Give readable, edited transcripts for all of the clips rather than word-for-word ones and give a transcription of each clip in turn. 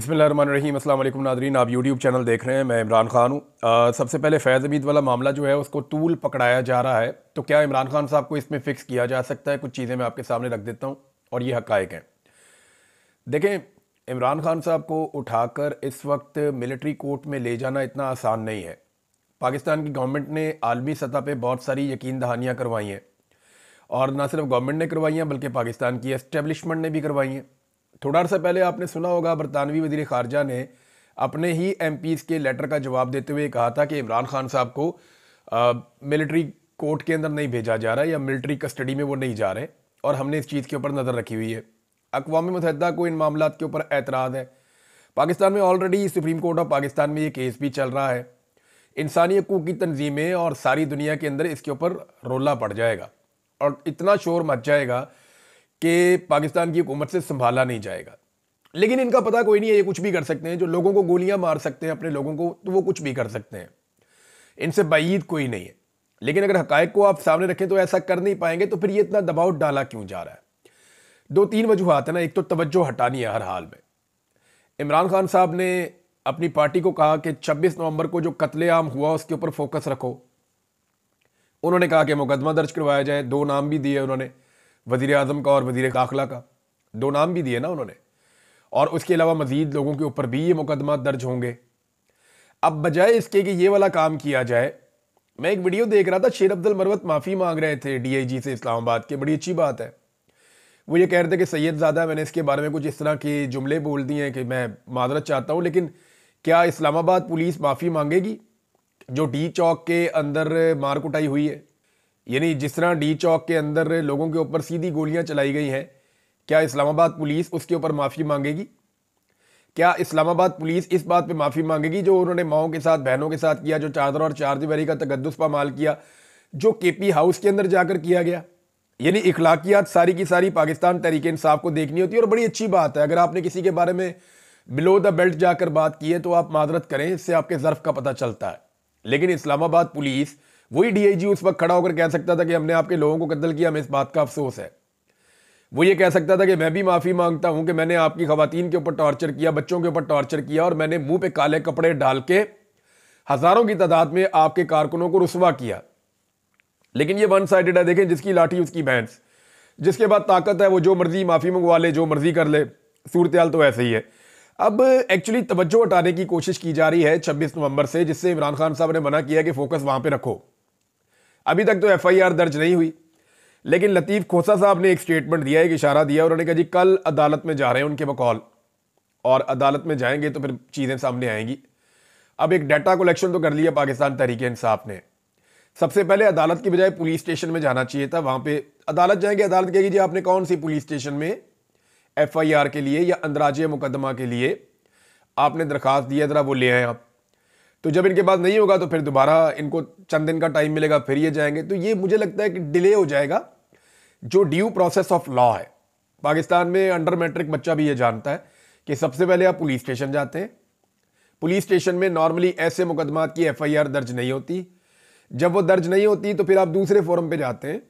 बिस्मिल्लाहिर्रहमानिर्रहीम। अस्सलाम वालेकुम नादरीन, आप यूट्यूब चैनल देख रहे हैं। मैं इमरान खान हूँ। सबसे पहले फैज़ हमीद वाला मामला जो है उसको टूल पकड़ाया जा रहा है, तो क्या इमरान खान साहब को इसमें फ़िक्स किया जा सकता है? कुछ चीज़ें मैं आपके सामने रख देता हूँ और ये हक़ाइक़ हैं। देखें, इमरान खान साहब को उठाकर इस वक्त मिलिट्री कोर्ट में ले जाना इतना आसान नहीं है। पाकिस्तान की गवर्नमेंट ने आलमी सतह पर बहुत सारी यकीन दहानियाँ करवाई हैं, और ना सिर्फ गवर्नमेंट ने करवाई हैं बल्कि पाकिस्तान की एस्टेब्लिशमेंट ने भी करवाई हैं। थोड़ा अर्सा पहले आपने सुना होगा, बरतानवी वज़ीर ख़ारजा ने अपने ही एमपीज़ के लेटर का जवाब देते हुए कहा था कि इमरान खान साहब को मिलिट्री कोर्ट के अंदर नहीं भेजा जा रहा है या मिलिट्री कस्टडी में वो नहीं जा रहे, और हमने इस चीज़ के ऊपर नज़र रखी हुई है। अक़वाम मुत्तहिदा को इन मामलात के ऊपर एतराज़ है। पाकिस्तान में already supreme court of Pakistan में ये केस भी चल रहा है। इंसानी हकूक़ की तंजीमें और सारी दुनिया के अंदर इसके ऊपर रोला पड़ जाएगा और इतना शोर मच जाएगा कि पाकिस्तान की हुकूमत से संभाला नहीं जाएगा। लेकिन इनका पता कोई नहीं है, ये कुछ भी कर सकते हैं। जो लोगों को गोलियां मार सकते हैं अपने लोगों को, तो वो कुछ भी कर सकते हैं, इनसे बाईद कोई नहीं है। लेकिन अगर हक़ाइक़ को आप सामने रखें तो ऐसा कर नहीं पाएंगे, तो फिर ये इतना दबाव डाला क्यों जा रहा है? दो तीन वजूहात है ना। एक तो तवज्जो हटानी है हर हाल में। इमरान खान साहब ने अपनी पार्टी को कहा कि 26 नवंबर को जो कत्लेआम हुआ उसके ऊपर फोकस रखो। उन्होंने कहा कि मुकदमा दर्ज करवाया जाए। दो नाम भी दिए उन्होंने, वज़ीर आज़म का और वज़ीर दाखिला का, दो नाम भी दिए ना उन्होंने। और उसके अलावा मज़ीद लोगों के ऊपर भी ये मुकदमा दर्ज होंगे। अब बजाय इसके कि ये वाला काम किया जाए, मैं एक वीडियो देख रहा था, शेर अब्दुल मरवत माफ़ी मांग रहे थे डीआईजी से इस्लामाबाद के। बड़ी अच्छी बात है। वो ये कह रहे थे कि सैयदज़ादा, मैंने इसके बारे में कुछ इस तरह के जुमले बोल दिए हैं कि मैं माजरत चाहता हूँ, लेकिन क्या इस्लामाबाद पुलिस माफ़ी मांगेगी जो डी चौक के अंदर मार कुटाई हुई है? यानी जिस तरह डी चौक के अंदर लोगों के ऊपर सीधी गोलियां चलाई गई हैं, क्या इस्लामाबाद पुलिस उसके ऊपर माफ़ी मांगेगी? क्या इस्लामाबाद पुलिस इस बात पे माफ़ी मांगेगी जो उन्होंने माओं के साथ, बहनों के साथ किया, जो चादर और चार दीवारी का तकद्दुस पामाल किया, जो केपी हाउस के अंदर जाकर किया गया? यानी इखलाकियात सारी की सारी पाकिस्तान तहरीक इंसाफ को देखनी होती है। और बड़ी अच्छी बात है, अगर आपने किसी के बारे में बिलो द बेल्ट जाकर बात की है तो आप माजरत करें, इससे आपके ज़र्फ का पता चलता है। लेकिन इस्लामाबाद पुलिस, वही डीआईजी उस वक्त खड़ा होकर कह सकता था कि हमने आपके लोगों को कत्ल किया, हमें इस बात का अफसोस है। वो ये कह सकता था कि मैं भी माफ़ी मांगता हूं कि मैंने आपकी खवातीन के ऊपर टॉर्चर किया, बच्चों के ऊपर टॉर्चर किया, और मैंने मुंह पे काले कपड़े डाल के हज़ारों की तादाद में आपके कारकुनों को रुसवा किया। लेकिन ये वन साइडेड है। देखें, जिसकी लाठी उसकी भैंस, जिसके बाद ताकत है वो जो मर्जी माफ़ी मंगवा ले, जो मर्जी कर ले। सूरत हाल तो ऐसे ही है। अब एक्चुअली तवज्जो हटाने की कोशिश की जा रही है 26 नवंबर से, जिससे इमरान खान साहब ने मना किया कि फोकस वहां पे रखो। अभी तक तो एफआईआर दर्ज नहीं हुई, लेकिन लतीफ़ खोसा साहब ने एक स्टेटमेंट दिया, एक इशारा दिया। उन्होंने कहा जी कल अदालत में जा रहे हैं उनके बकौल, और अदालत में जाएंगे तो फिर चीज़ें सामने आएंगी। अब एक डाटा कलेक्शन तो कर लिया पाकिस्तान तहरीक इंसाफ ने। सबसे पहले अदालत की बजाय पुलिस स्टेशन में जाना चाहिए था। वहां पे अदालत जाएंगे, अदालत कहेगी जी आपने कौन सी पुलिस स्टेशन में एफआईआर के लिए या अंदराजे मुकदमा के लिए आपने दरखास्त दी है, जरा वो ले आए आप। तो जब इनके पास नहीं होगा तो फिर दोबारा इनको चंद दिन का टाइम मिलेगा, फिर ये जाएंगे। तो ये मुझे लगता है कि डिले हो जाएगा जो ड्यू प्रोसेस ऑफ लॉ है। पाकिस्तान में अंडर मैट्रिक बच्चा भी ये जानता है कि सबसे पहले आप पुलिस स्टेशन जाते हैं। पुलिस स्टेशन में नॉर्मली ऐसे मुकदमात की एफआईआर दर्ज नहीं होती। जब वो दर्ज नहीं होती तो फिर आप दूसरे फोरम पे जाते हैं,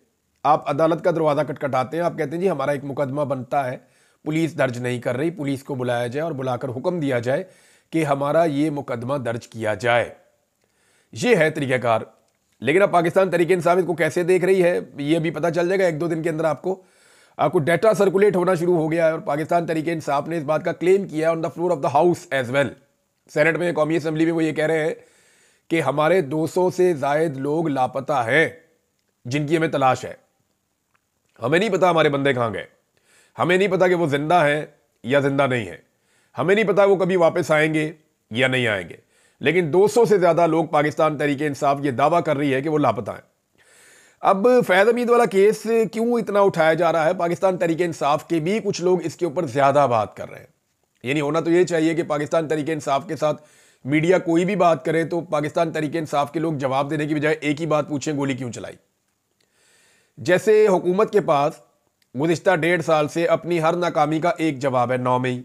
आप अदालत का दरवाज़ा खटखटाते हैं, आप कहते हैं जी हमारा एक मुकदमा बनता है, पुलिस दर्ज नहीं कर रही, पुलिस को बुलाया जाए और बुलाकर हुक्म दिया जाए कि हमारा ये मुकदमा दर्ज किया जाए। ये है तरीक़ाकार। लेकिन अब पाकिस्तान तहरीक इंसाफ इसको कैसे देख रही है ये भी पता चल जाएगा एक दो दिन के अंदर। आपको डाटा सर्कुलेट होना शुरू हो गया है, और पाकिस्तान तहरीक इंसाफ ने इस बात का क्लेम किया on the floor of the house as well. Senate में, कौमी असम्बली में वो ये कह रहे हैं कि हमारे 200 से ज़ायद लोग लापता हैं जिनकी हमें तलाश है। हमें नहीं पता हमारे बंदे कहाँ गए, हमें नहीं पता कि वो जिंदा हैं या जिंदा नहीं है, हमें नहीं पता वो कभी वापस आएंगे या नहीं आएंगे। लेकिन 200 से ज़्यादा लोग, पाकिस्तान तहरीक इंसाफ ये दावा कर रही है कि वो लापता हैं। अब फैज़ हमीद वाला केस क्यों इतना उठाया जा रहा है? पाकिस्तान तहरीक इंसाफ के भी कुछ लोग इसके ऊपर ज़्यादा बात कर रहे हैं। यानी होना तो ये चाहिए कि पाकिस्तान तहरीक इंसाफ के साथ मीडिया कोई भी बात करे तो पाकिस्तान तहरीक इंसाफ के लोग जवाब देने की बजाय एक ही बात पूछें, गोली क्यों चलाई? जैसे हुकूमत के पास गुज़िश्ता 1.5 साल से अपनी हर नाकामी का एक जवाब है 9 मई।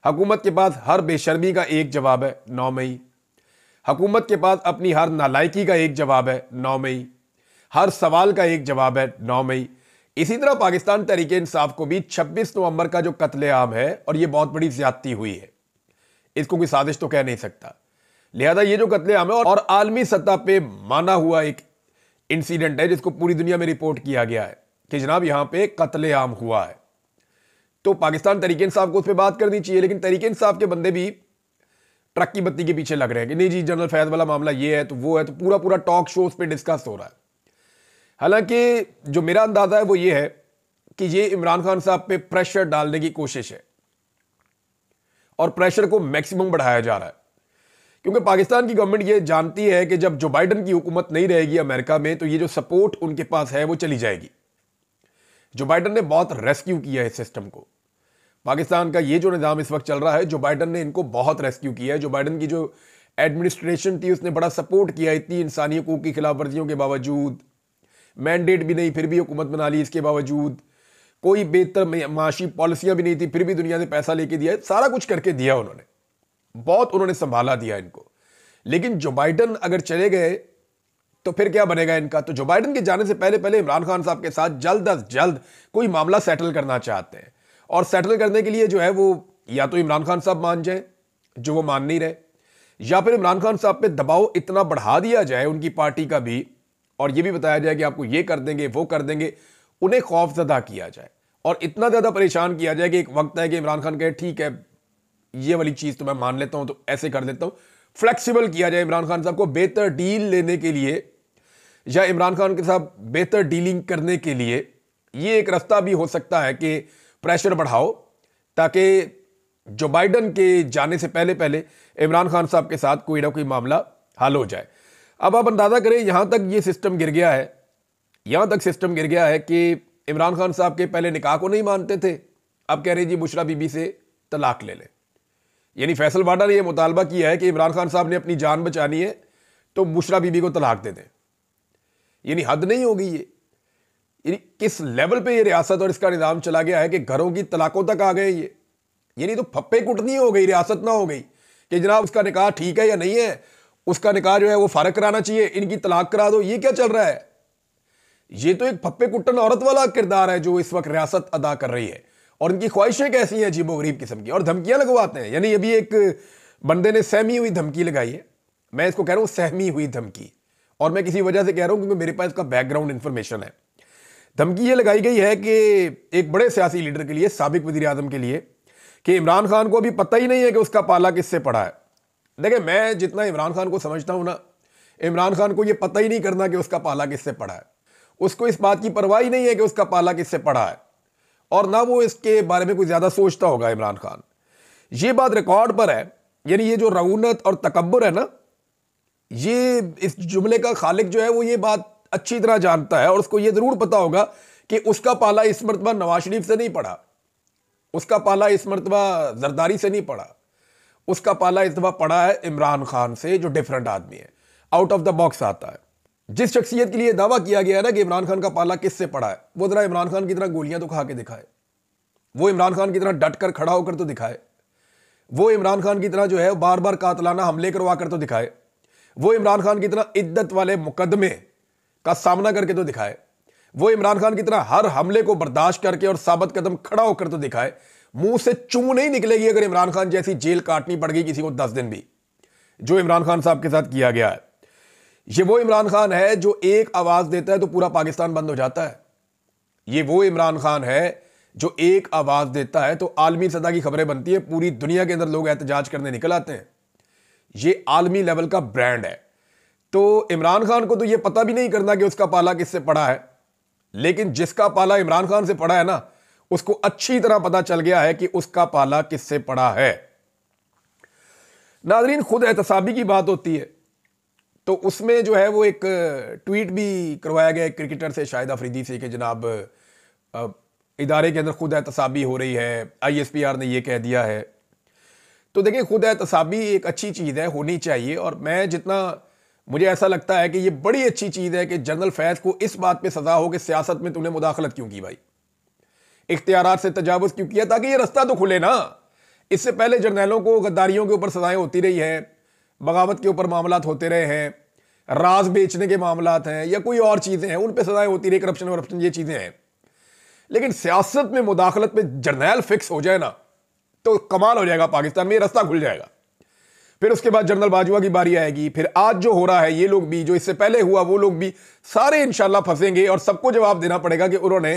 हुकूमत के पास हर बेशर्मी का एक जवाब है 9 मई। हुकूमत के पास अपनी हर नालायकी का एक जवाब है 9 मई। हर सवाल का एक जवाब है 9 मई। इसी तरह पाकिस्तान तहरीक इंसाफ को भी 26 नवंबर का जो कत्लेआम है, और ये बहुत बड़ी ज्यादती हुई है, इसको कोई साजिश तो कह नहीं सकता। लिहाजा ये जो कत्लेआम है और आलमी सतह पे माना हुआ एक इंसिडेंट है जिसको पूरी दुनिया में रिपोर्ट किया गया है कि जनाब यहां पे कत्लेआम हुआ है, तो पाकिस्तान तहरीक इंसाफ को उस पर बात करनी चाहिए। लेकिन तहरीक इंसाफ के बंदे भी ट्रक की बत्ती के पीछे लग रहे हैं कि नहीं जी जनरल फैज वाला मामला ये है तो वो है, तो पूरा पूरा टॉक शोज पे डिस्कस हो रहा है। हालांकि जो मेरा अंदाजा है वो ये है कि ये इमरान खान साहब पे प्रेशर डालने की कोशिश है और प्रेशर को मैक्सिमम बढ़ाया जा रहा है, क्योंकि पाकिस्तान की गवर्नमेंट ये जानती है कि जब जो बाइडन की हुकूमत नहीं रहेगी अमेरिका में तो ये जो सपोर्ट उनके पास है वो चली जाएगी। जो बाइडन ने बहुत रेस्क्यू किया है इस सिस्टम को, पाकिस्तान का ये जो निज़ाम इस वक्त चल रहा है, जो बाइडन ने इनको बहुत रेस्क्यू किया है। जो बाइडन की जो एडमिनिस्ट्रेशन थी उसने बड़ा सपोर्ट किया, इतनी इंसानी हकूक की खिलाफ वर्जियों के बावजूद, मैंडेट भी नहीं फिर भी हुकूमत बना ली, इसके बावजूद कोई बेहतर माशी पॉलिसियां भी नहीं थी फिर भी दुनिया से पैसा लेके दिया, सारा कुछ करके दिया उन्होंने, बहुत उन्होंने संभाला दिया इनको। लेकिन जो बाइडन अगर चले गए तो फिर क्या बनेगा इनका। तो जो बाइडन के जाने से पहले पहले इमरान खान साहब के साथ जल्द अज जल्द कोई मामला सेटल करना चाहते हैं, और सेटल करने के लिए जो है वो या तो इमरान खान साहब मान जाए जो वो मान नहीं रहे, या फिर इमरान खान साहब पे दबाव इतना बढ़ा दिया जाए उनकी पार्टी का भी, और ये भी बताया जाए कि आपको ये कर देंगे वो कर देंगे, उन्हें खौफजदा किया जाए और इतना ज्यादा परेशान किया जाए कि एक वक्त है कि इमरान खान कहे ठीक है ये वाली चीज तो मैं मान लेता हूं तो ऐसे कर देता हूं। फ्लेक्सिबल किया जाए इमरान खान साहब को बेहतर डील लेने के लिए या इमरान खान के साथ बेहतर डीलिंग करने के लिए। ये एक रास्ता भी हो सकता है कि प्रेशर बढ़ाओ ताकि जो बाइडन के जाने से पहले पहले इमरान खान साहब के साथ कोई ना कोई मामला हल हो जाए। अब आप अंदाजा करें यहां तक ये सिस्टम गिर गया है, यहां तक सिस्टम गिर गया है कि इमरान खान साहब के पहले निकाह को नहीं मानते थे, अब कह रहे जी बुशरा बीबी से तलाक ले ले। यानी फैसल वाडा ने यह मुतालबा किया है कि इमरान खान साहब ने अपनी जान बचानी है तो बुशरा बीबी को तलाक दे दें। यानी हद नहीं होगी ये, यानी किस लेवल पे ये रियासत और इसका निजाम चला गया है कि घरों की तलाकों तक आ गए ये। यानी तो फप्पे कुटनी हो गई, रियासत ना हो गई कि जनाब उसका निकाह ठीक है या नहीं है, उसका निकाह जो है वो फारग कराना चाहिए, इनकी तलाक करा दो। ये क्या चल रहा है? ये तो एक फप्पे कुट्टन औरत वाला किरदार है जो इस वक्त रियासत अदा कर रही है, और इनकी ख्वाहिशें कैसी हैं अजीबो गरीब किस्म की, और धमकियां लगवाते हैं। यानी अभी एक बंदे ने सहमी हुई धमकी लगाई है, मैं इसको कह रहा हूं सहमी हुई धमकी, और मैं किसी वजह से कह रहा हूं क्योंकि मेरे पास इसका बैकग्राउंड इंफॉर्मेशन है। धमकी ये लगाई गई है कि एक बड़े सियासी लीडर के लिए, साबिक वजीर आजम के लिए, कि इमरान खान को अभी पता ही नहीं है कि उसका पाला किससे पड़ा है। देखिए मैं जितना इमरान खान को समझता हूं ना, इमरान खान को यह पता ही नहीं करना कि उसका पाला किससे पड़ा है, उसको इस बात की परवाह ही नहीं है कि उसका पाला किससे पड़ा है, और ना वो इसके बारे में कोई ज्यादा सोचता होगा इमरान खान। ये बात रिकॉर्ड पर है। यानी ये जो रऊनत और तकब्बुर है ना, ये इस जुमले का खालिक जो है वो ये बात अच्छी तरह जानता है, और उसको ये जरूर पता होगा कि उसका पाला इस मरतबा नवाज शरीफ से नहीं पड़ा, उसका पाला इस मरतबा जरदारी से नहीं पड़ा, उसका पाला इस दफा पड़ा है इमरान खान से, जो डिफरेंट आदमी है, आउट ऑफ द बॉक्स आता है। जिस शख्सियत के लिए दावा किया गया है ना कि इमरान खान का पाला किससे पड़ा है, वो जरा इमरान खान की तरह गोलियां तो खा के दिखाए, वो इमरान खान की तरह डट कर खड़ा होकर तो दिखाए, वो इमरान खान की तरह जो है बार बार कातलाना हमले करवा कर तो दिखाए, वो इमरान खान की तरह इद्दत वाले मुकदमे का सामना करके तो दिखाए, वो इमरान खान की तरह हर हमले को बर्दाश्त करके और साबित कदम खड़ा होकर तो दिखाए। मुंह से चूं नहीं निकलेगी अगर इमरान खान जैसी जेल काटनी पड़ गई किसी को 10 दिन भी, जो इमरान खान साहब के साथ किया गया है। ये वो इमरान खान है जो एक आवाज देता है तो पूरा पाकिस्तान बंद हो जाता है। ये वो इमरान खान है जो एक आवाज देता है तो आलमी सतह की खबरें बनती है, पूरी दुनिया के अंदर लोग एहतजाज करने निकल आते हैं। ये आलमी लेवल का ब्रांड है। तो इमरान खान को तो ये पता भी नहीं करना कि उसका पाला किससे पड़ा है, लेकिन जिसका पाला इमरान खान से पड़ा है ना, उसको अच्छी तरह पता चल गया है कि उसका पाला किससे पड़ा है। नाज़रीन, खुद एहतसाबी की बात होती है तो उसमें जो है वो एक ट्वीट भी करवाया गया एक क्रिकेटर से, शाहिद अफरीदी से, कि जनाब इदारे के अंदर खुद एहतसाबी हो रही है, ISPR ने ये कह दिया है। तो देखिए, खुद एहतसाबी एक अच्छी चीज़ है, होनी चाहिए, और मैं जितना मुझे ऐसा लगता है कि ये बड़ी अच्छी चीज़ है कि जनरल फैज को इस बात पे सजा हो कि सियासत में तूने मुदाखलत क्यों की भाई, इख्तियारात से तजावुज़ क्यों किया, ताकि ये रास्ता तो खुले ना। इससे पहले जर्नैलों को गद्दारियों के ऊपर सजाएं होती रही हैं, बगावत के ऊपर मामलात होते रहे हैं, राज बेचने के मामलात हैं या कोई और चीज़ें हैं, उन पे सजाएं होती रही, करप्शन वरप्शन ये चीज़ें हैं। लेकिन सियासत में मुदाखलत में जर्नैल फिक्स हो जाए ना तो कमाल हो जाएगा, पाकिस्तान में रास्ता खुल जाएगा। फिर उसके बाद जनरल बाजवा की बारी आएगी, फिर आज जो हो रहा है ये लोग भी, जो इससे पहले हुआ वो लोग भी, सारे इंशाल्लाह फंसेंगे और सबको जवाब देना पड़ेगा कि उन्होंने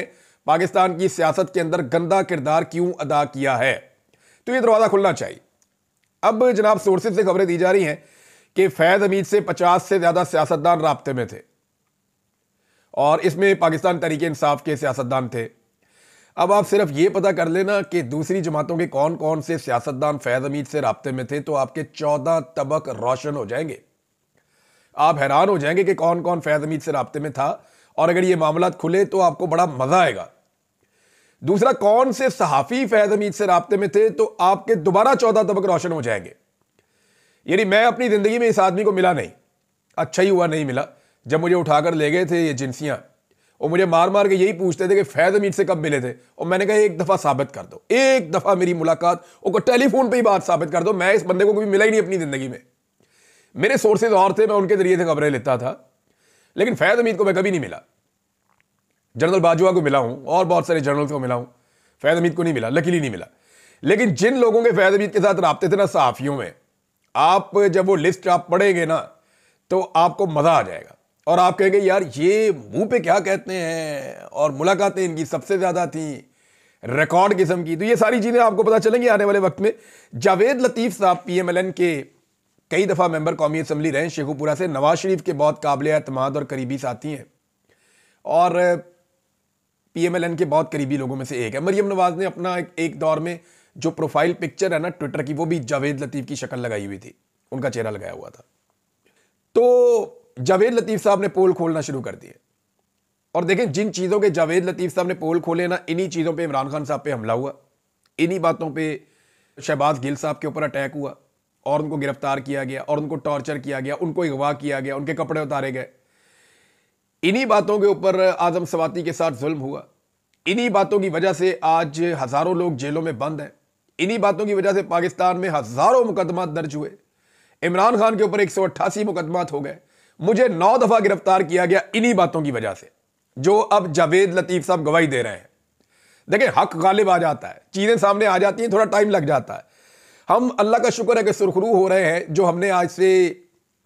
पाकिस्तान की सियासत के अंदर गंदा किरदार क्यों अदा किया है। तो ये दरवाजा खुलना चाहिए। अब जनाब सोर्सेज से खबरें दी जा रही हैं कि फैज हमीद से 50 से ज्यादा सियासतदान राब्ते में थे और इसमें पाकिस्तान तहरीक इंसाफ के सियासतदान थे। अब आप सिर्फ ये पता कर लेना कि दूसरी जमातों के कौन कौन से सियासतदान फैज हमीद से राब्ते में थे, तो आपके 14 तबक रोशन हो जाएंगे। आप हैरान हो जाएंगे कि कौन कौन फैज हमीद से राब्ते में था, और अगर ये मामला खुले तो आपको बड़ा मजा आएगा। दूसरा, कौन से सहाफी फैज हमीद से राब्ते में थे, तो आपके दोबारा 14 तबक रोशन हो जाएंगे। यानी मैं अपनी जिंदगी में इस आदमी को मिला नहीं, अच्छा ही हुआ नहीं मिला। जब मुझे उठाकर ले गए थे ये जिनसियां, और मुझे मार मार के यही पूछते थे कि फैज हमीद से कब मिले थे, और मैंने कहा एक दफा साबित कर दो, एक दफा मेरी मुलाकात और टेलीफोन पे ही बात साबित कर दो। मैं इस बंदे को कभी मिला ही नहीं अपनी जिंदगी में। मेरे सोर्सेज और थे, मैं उनके जरिए से खबरें लेता था, लेकिन फैज हमीद को मैं कभी नहीं मिला। जनरल बाजवा को मिला हूं और बहुत सारे जनरल को मिला हूं, फैज हमीद को नहीं मिला, लकीली नहीं मिला। लेकिन जिन लोगों के फैज हमीद के साथ राब्ते थे ना सहाफियों में, आप जब वो लिस्ट आप पढ़ेंगे ना तो आपको मजा आ जाएगा और आप कहेंगे यार ये मुंह पे क्या कहते हैं, और मुलाकातें इनकी सबसे ज्यादा थी, रिकॉर्ड किस्म की। तो ये सारी चीजें आपको पता चलेंगी आने वाले वक्त में। जावेद लतीफ साहब PMLN के कई दफा मेंबर कौमी असम्बली रहे शेखुपुरा से, नवाज शरीफ के बहुत काबिल एतमाद और करीबी साथी हैं और PMLN के बहुत करीबी लोगों में से एक है। मरियम नवाज ने अपना एक दौर में जो प्रोफाइल पिक्चर है ना ट्विटर की, वो भी जावेद लतीफ की शक्ल लगाई हुई थी, उनका चेहरा लगाया हुआ था। तो जावेद लतीफ साहब ने पोल खोलना शुरू कर दिए, और देखें जिन चीजों के जावेद लतीफ साहब ने पोल खोले ना, इन्हीं चीजों पे इमरान खान साहब पे हमला हुआ, इन्हीं बातों पे शहबाज गिल साहब के ऊपर अटैक हुआ और उनको गिरफ्तार किया गया और उनको टॉर्चर किया गया, उनको अगवा किया गया, उनके कपड़े उतारे गए। इन्हीं बातों के ऊपर आजम सवाती के साथ जुल्म हुआ। इन्हीं बातों की वजह से आज हजारों लोग जेलों में बंद हैं। इन्हीं बातों की वजह से पाकिस्तान में हजारों मुकदमा दर्ज हुए। इमरान खान के ऊपर 188 मुकदमात हो गए। मुझे 9 दफा गिरफ्तार किया गया इन्हीं बातों की वजह से, जो अब जावेद लतीफ साहब गवाही दे रहे हैं। देखिए हक गालिब आ जाता है, चीजें सामने आ जाती हैं, थोड़ा टाइम लग जाता है। हम अल्लाह का शुक्र है कि सुरखरू हो रहे हैं। जो हमने आज से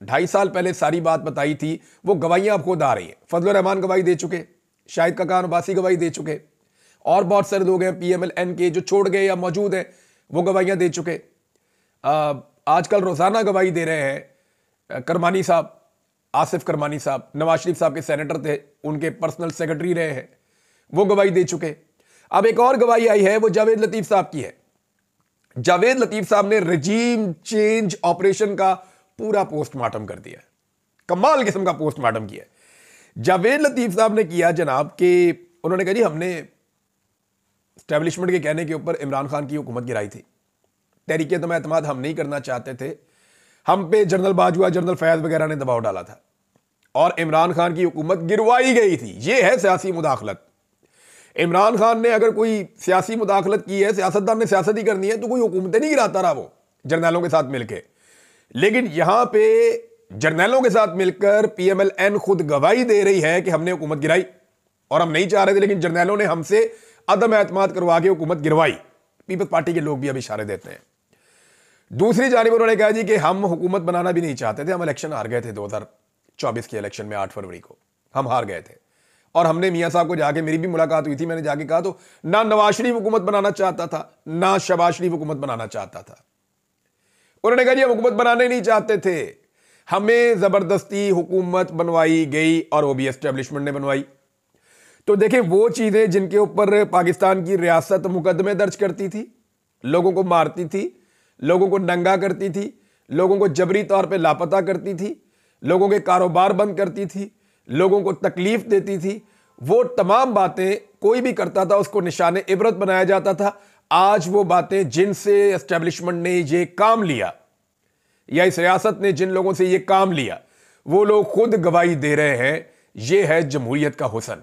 2.5 साल पहले सारी बात बताई थी, वो गवाहियां अब खुद आ रही हैं। फजल रहमान गवाही दे चुके, शाहिद काका अब्बासी गवाही दे चुके, और बहुत सारे लोग हैं PMLN के जो छोड़ गए या मौजूद हैं, वो गवाहियां दे चुके। आजकल रोजाना गवाही दे रहे हैं करमानी साहब, आसिफ करमानी साहब, नवाज शरीफ साहब के सेनेटर थे, उनके पर्सनल सेक्रेटरी रहे हैं, वो गवाही दे चुके। अब एक और गवाही आई है, वो जावेद लतीफ साहब की है। जावेद लतीफ साहब ने रजीम चेंज ऑपरेशन का पूरा पोस्टमार्टम कर दिया, कमाल किस्म का पोस्टमार्टम किया। जावेद लतीफ साहब ने किया जनाब कि उन्होंने कहा जी हमने एस्टेब्लिशमेंट के कहने के ऊपर इमरान खान की हुकूमत गिराई थी, तहरीक एतमाद हम नहीं करना चाहते थे, हम पे जनरल बाजवा, जनरल फैज वगैरह ने दबाव डाला था और इमरान खान की हुकूमत गिरवाई गई थी। यह है सियासी मुदाखलत। इमरान खान ने अगर कोई सियासी मुदाखलत की है, सियासतदान ने सियासत ही करनी है, तो कोई हुकूमतें नहीं गिराता रहा वो जर्नैलों के साथ मिलकर। लेकिन यहां पे जर्नैलों के साथ मिलकर PMLN खुद गवाही दे रही है कि हमने हुकूमत गिराई और हम नहीं चाह रहे थे, लेकिन जर्नैलों ने हमसे अदम एतमाद करवा के हुकूमत गिरवाई। पीपल्स पार्टी के लोग भी अब इशारे देते हैं। दूसरी जानिब उन्होंने कहा जी कि हम हुकूमत बनाना भी नहीं चाहते थे, हम इलेक्शन हार गए थे 2024 के इलेक्शन में 8 फरवरी को हम हार गए थे। और हमने मियां साहब को जाके, मेरी भी मुलाकात हुई थी, मैंने जाके कहा तो ना नवाज शरीफ हुकूमत बनाना चाहता था, ना शहबाज शरीफ हुकूमत बनाना चाहता था। उन्होंने कहा जी हम हुकूमत बनाने नहीं चाहते थे, हमें जबरदस्ती हुकूमत बनवाई गई और वो भी एस्टेब्लिशमेंट ने बनवाई। तो देखें वो चीजें जिनके ऊपर पाकिस्तान की रियासत मुकदमे दर्ज करती थी, लोगों को मारती थी, लोगों को नंगा करती थी, लोगों को जबरी तौर पे लापता करती थी, लोगों के कारोबार बंद करती थी, लोगों को तकलीफ देती थी, वो तमाम बातें कोई भी करता था उसको निशाने इबरत बनाया जाता था। आज वो बातें जिनसे एस्टेब्लिशमेंट ने ये काम लिया या इस रियासत ने जिन लोगों से ये काम लिया, वो लोग खुद गवाही दे रहे हैं। ये है जमहूरियत का हुस्न,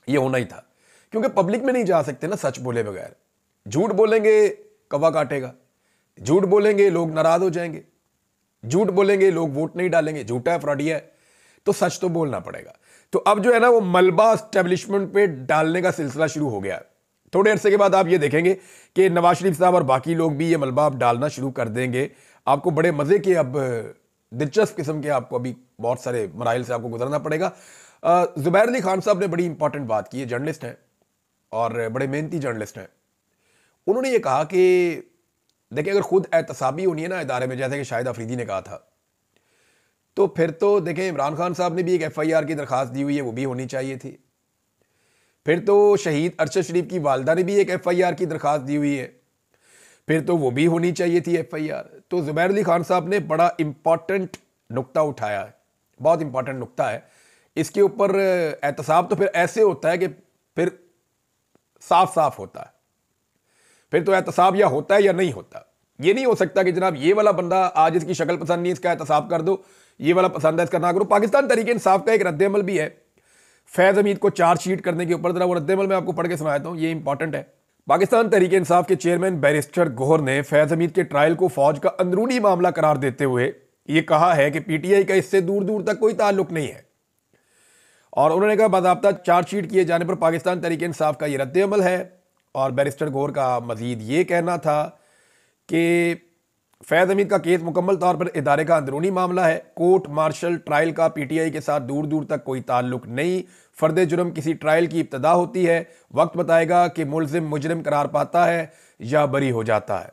ये होना ही था। क्योंकि पब्लिक में नहीं जा सकते ना सच बोले बगैर। झूठ बोलेंगे कौवा काटेगा, झूठ बोलेंगे लोग नाराज हो जाएंगे, झूठ बोलेंगे लोग वोट नहीं डालेंगे, झूठा है, फ्रॉडिया है। तो सच तो बोलना पड़ेगा। तो अब जो है ना वो मलबा एस्टेब्लिशमेंट पे डालने का सिलसिला शुरू हो गया है। थोड़े अरसे के बाद आप ये देखेंगे कि नवाज शरीफ साहब और बाकी लोग भी ये मलबा अब डालना शुरू कर देंगे। आपको बड़े मजे के अब दिलचस्प किस्म के आपको अभी बहुत सारे मराइल से आपको गुजरना पड़ेगा। जुबैर अली खान साहब ने बड़ी इंपॉर्टेंट बात की है, जर्नलिस्ट हैं और बड़े मेहनती जर्नलिस्ट हैं। उन्होंने ये कहा कि देखिए अगर खुद एहतसाबी होनी है ना इदारे में, जैसे कि शाहिद अफरीदी ने कहा था, तो फिर तो देखें इमरान खान साहब ने भी एक एफआईआर की दरखास्त दी हुई है, वो भी होनी चाहिए थी। फिर तो शहीद अरशद शरीफ की वालदा ने भी एक एफआईआर की दरखास्त दी हुई है, फिर तो वो भी होनी चाहिए थी एफआईआर। तो जुबैर अली खान साहब ने बड़ा इंपॉर्टेंट नुक्ता उठाया है, बहुत इंपॉर्टेंट नुक्ता है। इसके ऊपर एहतसाब तो फिर ऐसे होता है कि फिर साफ साफ होता है, फिर तो एहतसाब या होता है या नहीं होता। ये नहीं हो सकता कि जनाब ये वाला बंदा आज इसकी शक्ल पसंद नहीं, इसका एहतसाब कर दो, ये वाला पसंद है इसका ना करो। पाकिस्तान तहरीक इंसाफ का एक रद्दमल भी है फैज हमीद को चार्जशीट करने के ऊपर, जरा वो रद्दमल मैं आपको पढ़ के सुनाता हूं, ये इंपॉर्टेंट है। पाकिस्तान तहरीक इंसाफ के चेयरमैन बैरिस्टर गौहर ने फैज हमीद के ट्रायल को फौज का अंदरूनी मामला करार देते हुए ये कहा है कि पीटीआई का इससे दूर दूर तक कोई ताल्लुक नहीं है। और उन्होंने कहा बाज़ाब्ता चार्जशीट किए जाने पर पाकिस्तान तहरीक इंसाफ का ये रद्दमल है। और बैरिस्टर गौहर का मजीद ये कहना था कि फैज़ हमीद का केस मुकम्मल तौर पर इदारे का अंदरूनी मामला है। कोर्ट मार्शल ट्रायल का पीटीआई के साथ दूर दूर तक कोई ताल्लुक नहीं। फर्द जुर्म किसी ट्रायल की इब्तदा होती है, वक्त बताएगा कि मुलजिम मुजरिम करार पाता है या बरी हो जाता है।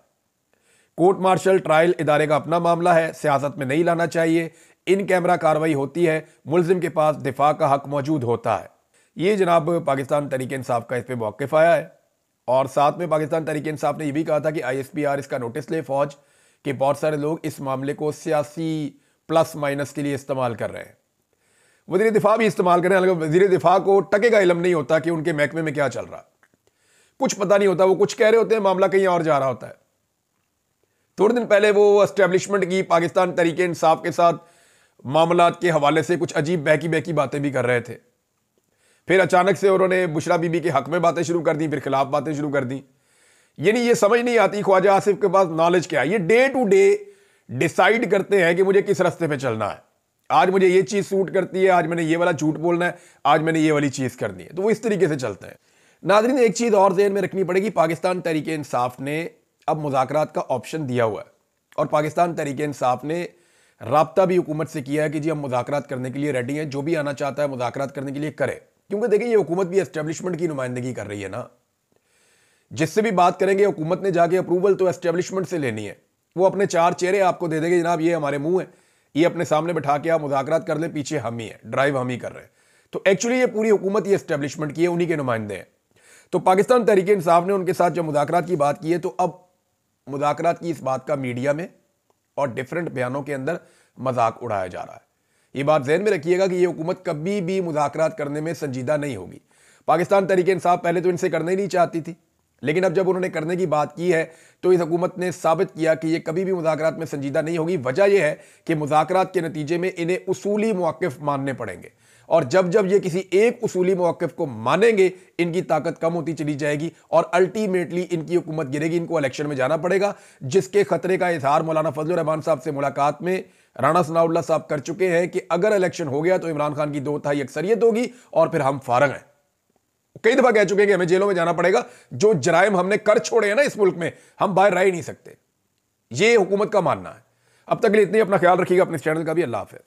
कोर्ट मार्शल ट्रायल इदारे का अपना मामला है, सियासत में नहीं लाना चाहिए। इन कैमरा कार्रवाई होती है, मुलजिम के पास दिफा का हक मौजूद होता है। ये जनाब पाकिस्तान तहरीक इंसाफ का इस पर मौक़िफ़ आया है। और साथ में पाकिस्तान तहरीक इंसाफ ने यह भी कहा था कि ISPR इसका नोटिस ले फौज कि बहुत सारे लोग इस मामले को सियासी प्लस माइनस के लिए इस्तेमाल कर रहे हैं। वज़ीर दिफा भी इस्तेमाल कर रहे हैं, हालांकि वज़ीर दिफा को टके का इल्म नहीं होता कि उनके महकमे में क्या चल रहा, कुछ पता नहीं होता। वो कुछ कह रहे होते हैं, मामला कहीं और जा रहा होता है। थोड़े दिन पहले वो एस्टेब्लिशमेंट की पाकिस्तान तहरीक इंसाफ के साथ मामलात के हवाले से कुछ अजीब बहकी बहकी बातें भी कर रहे थे। फिर अचानक से उन्होंने बुशरा बीबी के हक में बातें शुरू कर दी, फिर खिलाफ बातें शुरू कर दी। यानी ये समझ नहीं आती ख्वाजा आसिफ के पास नॉलेज क्या है। ये डे टू डे डिसाइड करते हैं कि मुझे किस रास्ते पे चलना है। आज मुझे ये चीज सूट करती है, आज मैंने ये वाला झूठ बोलना है, आज मैंने ये वाली चीज करनी है। तो वो इस तरीके से चलते हैं। नाज़रीन, एक चीज और ज़हन में रखनी पड़ेगी, पाकिस्तान तहरीक इंसाफ ने अब मुज़ाकरात का ऑप्शन दिया हुआ है और पाकिस्तान तहरीक इंसाफ ने राब्ता भी हुकूमत से किया है कि जी हम मुज़ाकरात करने के लिए रेडी हैं, जो भी आना चाहता है मुज़ाकरात करने के लिए करे। क्योंकि देखिए ये हुकूमत भी एस्टेब्लिशमेंट की नुमाइंदगी कर रही है ना, जिससे भी बात करेंगे हुकूमत ने जाके अप्रूवल तो एस्टेब्लिशमेंट से लेनी है। वो अपने चार चेहरे आपको दे देंगे, जनाब ये हमारे मुंह है, ये अपने सामने बैठा के आप मुज़ाकरात कर ले, पीछे हम ही है, ड्राइव हम ही कर रहे हैं। तो एक्चुअली ये पूरी हुकूमत ही एस्टेब्लिशमेंट की है, उन्हीं के नुमाइंदे हैं। तो पाकिस्तान तहरीक इंसाफ ने उनके साथ जब मुज़ाकरात की बात की है, तो अब मुज़ाकरात की इस बात का मीडिया में और डिफरेंट बयानों के अंदर मजाक उड़ाया जा रहा है। ये बात ज़हन में रखिएगा कि ये हुकूमत कभी भी मुज़ाकरात करने में संजीदा नहीं होगी। पाकिस्तान तहरीक इंसाफ पहले तो इनसे करना ही नहीं चाहती थी, लेकिन अब जब उन्होंने करने की बात की है तो इस हुकूमत ने साबित किया कि ये कभी भी मुज़ाकरात में संजीदा नहीं होगी। वजह यह है कि मुज़ाकरात के नतीजे में इन्हें उसूली मौक़िफ़ मानने पड़ेंगे, और जब जब ये किसी एक उसूली मौक़िफ़ को मानेंगे, इनकी ताकत कम होती चली जाएगी और अल्टीमेटली इनकी हुकूमत गिरेगी। इनको इलेक्शन में जाना पड़ेगा, जिसके खतरे का इजहार मौलाना फजल रहमान साहब से मुलाकात में राणा सनाउल्लाह साहब कर चुके हैं कि अगर इलेक्शन हो गया तो इमरान खान की 2/3 अक्सरियत होगी और फिर हम फारग हैं। कई दफा कह चुके हैं कि हमें जेलों में जाना पड़ेगा, जो जराइम हमने कर छोड़े हैं ना इस मुल्क में, हम बाहर रह ही नहीं सकते। ये हुकूमत का मानना है। अब तक के लिए इतनी, अपना ख्याल रखिएगा, अपने चैनल का भी। अल्लाह हाफ़िज़।